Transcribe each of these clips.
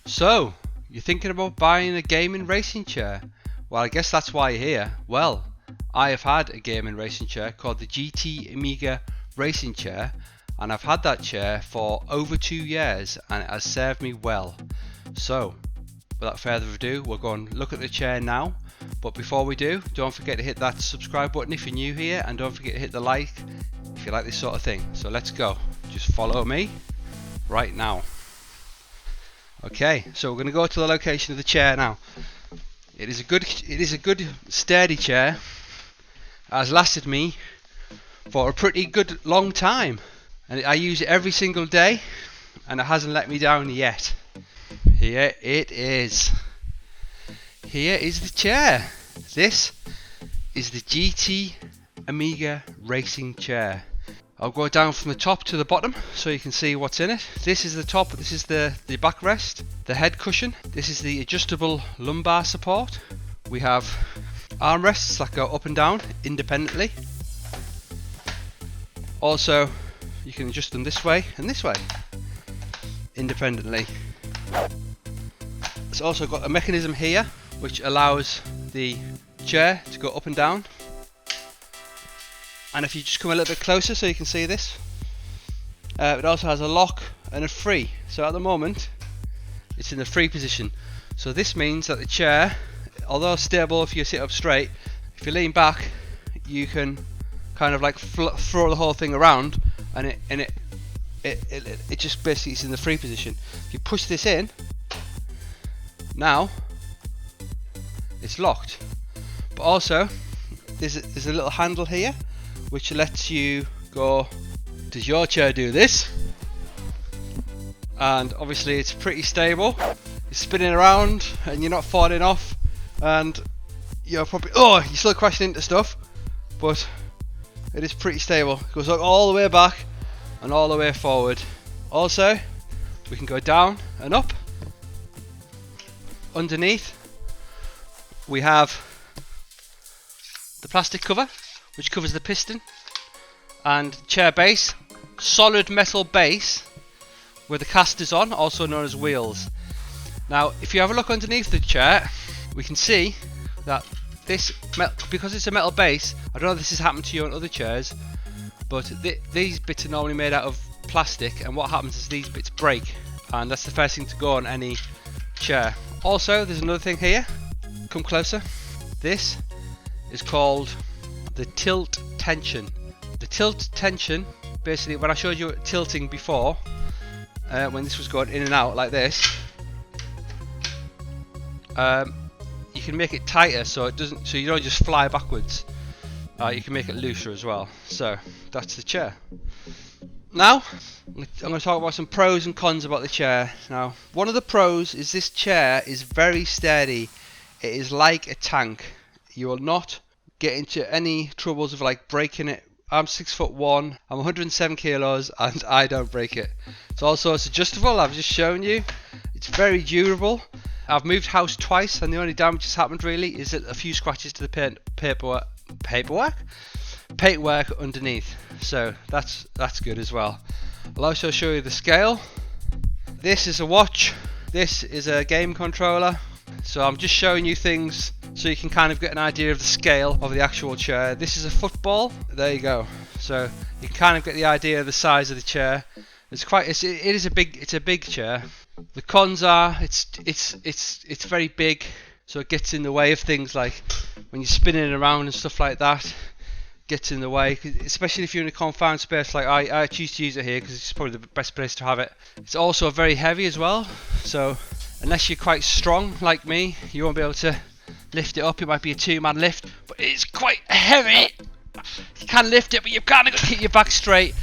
So, you're thinking about buying a gaming racing chair? Well, I guess that's why you're here. Well, I have had a gaming racing chair called the GT Amiga Racing Chair, and I've had that chair for over 2 years and it has served me well. So, without further ado, we'll go and look at the chair now. But before we do, don't forget to hit that subscribe button if you're new here, and don't forget to hit the like if you like this sort of thing. So let's go. Just follow me right now. Okay, so we're going to go to the location of the chair now. It is a good sturdy chair. It has lasted me for a pretty good long time, and I use it every single day, and it hasn't let me down yet. Here it is. Here is the chair. This is the GT Amiga Racing Chair. I'll go down from the top to the bottom so you can see what's in it. This is the top, this is the backrest, the head cushion. This is the adjustable lumbar support. We have armrests that go up and down independently. Also, you can adjust them this way and this way independently. It's also got a mechanism here which allows the chair to go up and down. And if you just come a little bit closer so you can see this, it also has a lock and a free. So at the moment it's in the free position. So this means that the chair, although stable if you sit up straight, if you lean back you can kind of like throw the whole thing around, and it just basically is in the free position. If you push this in, now it's locked. But also there's a little handle here which lets you go, does your chair do this? And obviously it's pretty stable. You're spinning around and you're not falling off, and you're probably, you're still crashing into stuff, but it is pretty stable. It goes all the way back and all the way forward. Also, we can go down and up. Underneath we have the plastic cover which covers the piston and chair base, solid metal base with the casters on, also known as wheels. Now if you have a look underneath the chair, we can see that this, because it's a metal base, I don't know if this has happened to you on other chairs, but these bits are normally made out of plastic, and what happens is these bits break, and that's the first thing to go on any chair. Also, there's another thing here, come closer. This is called the tilt tension. The tilt tension, basically, when I showed you tilting before, when this was going in and out like this, you can make it tighter so it doesn't, so you don't just fly backwards. You can make it looser as well. So that's the chair. Now I'm going to talk about some pros and cons about the chair. Now, one of the pros is this chair is very sturdy. It is like a tank. You will not get into any troubles of like breaking it. I'm 6'1", I'm 107 kilos, and I don't break it. It's also adjustable. I've just shown you. It's very durable. I've moved house twice, and the only damage that's happened really is a few scratches to the paintwork underneath. So that's good as well. I'll also show you the scale. This is a watch. This is a game controller. So I'm just showing you things so you can kind of get an idea of the scale of the actual chair. This is a football. There you go. So you can kind of get the idea of the size of the chair. It is a big chair. The cons are it's very big, so it gets in the way of things like when you're spinning around and stuff like that. Gets in the way, especially if you're in a confined space like I choose to use it here because it's probably the best place to have it. It's also very heavy as well, so unless you're quite strong like me, you won't be able to lift it up. It might be a 2-man lift, but it's quite heavy. You can lift it, but you've kind of got to keep your back straight.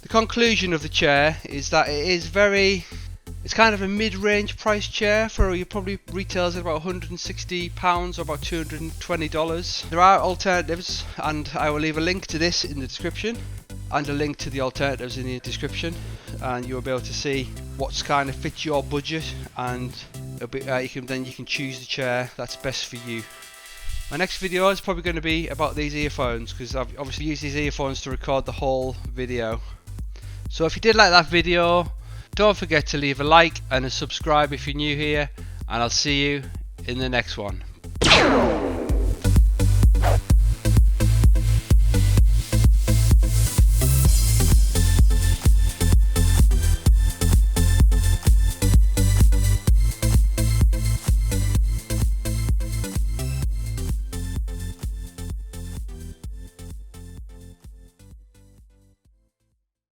The conclusion of the chair is that it's kind of a mid-range price chair. For you probably retails at about £160 or about $220. There are alternatives, and I will leave a link to this in the description and a link to the alternatives in the description, and you'll be able to see what's kind of fits your budget, and you can choose the chair that's best for you. My next video is probably going to be about these earphones, because I've obviously used these earphones to record the whole video. So if you did like that video, Don't forget to leave a like and a subscribe if you're new here, and I'll see you in the next one.